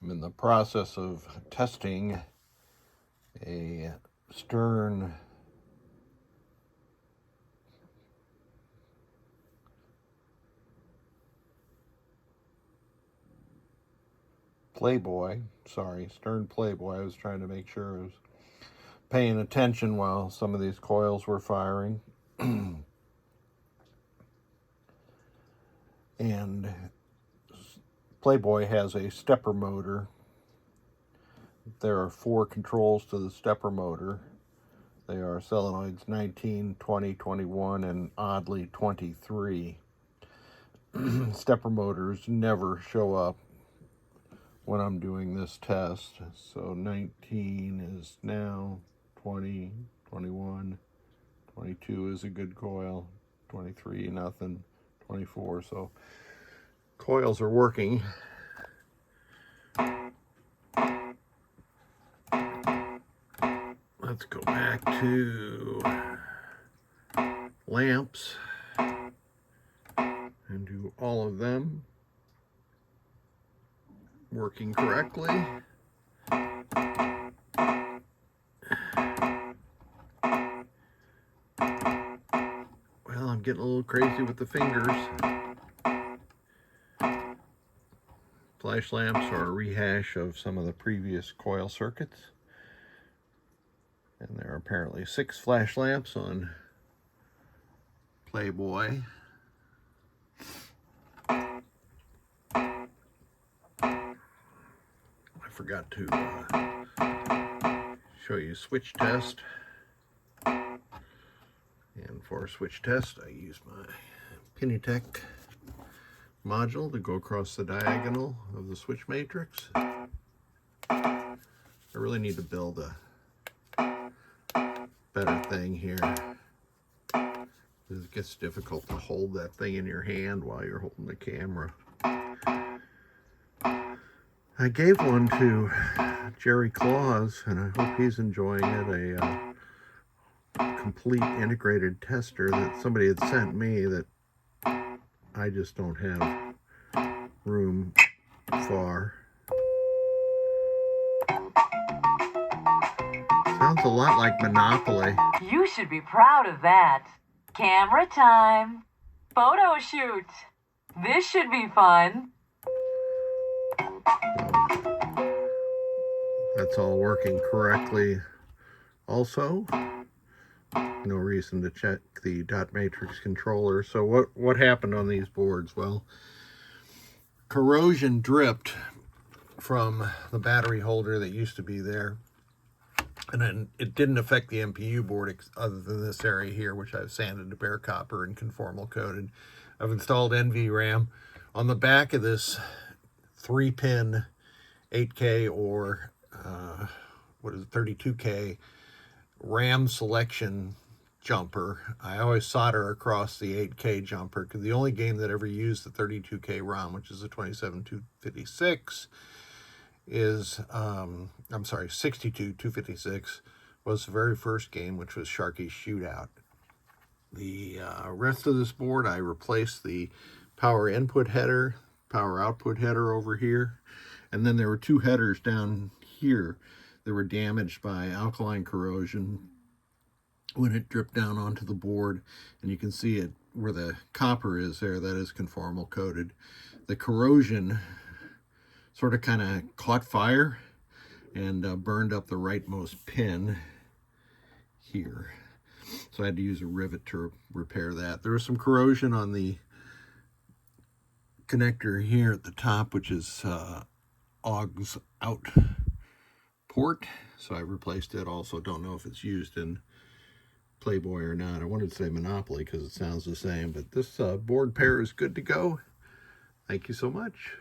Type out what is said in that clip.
I'm in the process of testing a Stern Playboy. Sorry, Stern Playboy. I was trying to make sure I was paying attention while some of these coils were firing. And Playboy has a stepper motor. There are 4 controls to the stepper motor. They are solenoids 19, 20, 21, and oddly 23. Stepper motors never show up when I'm doing this test. So 19 is now, 20, 21, 22 is a good coil, 23 nothing, 24. So coils are working. Let's go back to lamps and do all of them working correctly. Well, I'm getting a little crazy with the fingers. Flash lamps are a rehash of some of the previous coil circuits. And there are apparently 6 flash lamps on Playboy. I forgot to show you switch test. And for switch test, I use my Pinitech module to go across the diagonal of the switch matrix. I really need to build a better thing here. It gets difficult to hold that thing in your hand while you're holding the camera. I gave one to Jerry Claus, and I hope he's enjoying it. A complete integrated tester that somebody had sent me that I just don't have room for. Sounds a lot like Monopoly. You should be proud of that. Camera time. Photo shoot. This should be fun. That's all working correctly. Also, no reason to check the dot matrix controller. So what happened on these boards? Well, corrosion dripped from the battery holder that used to be there. And then it didn't affect the MPU board other than this area here, which I've sanded to bare copper and conformal coated. I've installed NVRAM. On the back of this 3-pin 8K or 32K RAM selection jumper. I always solder across the 8K jumper because the only game that ever used the 32K ROM, which is the 27256, is 62256 was the very first game, which was Sharky's Shootout. The rest of this board, I replaced the power input header, power output header over here, and then there were 2 headers down here that were damaged by alkaline corrosion when it dripped down onto the board, and you can see it where the copper is there. That is conformal coated. The corrosion sort of kind of caught fire and burned up the rightmost pin here. So I had to use a rivet to repair that. There was some corrosion on the connector here at the top, which is AUX out port. So I replaced it. Also don't know if it's used in Playboy or not. I wanted to say Monopoly because it sounds the same, but this board pair is good to go. Thank you so much.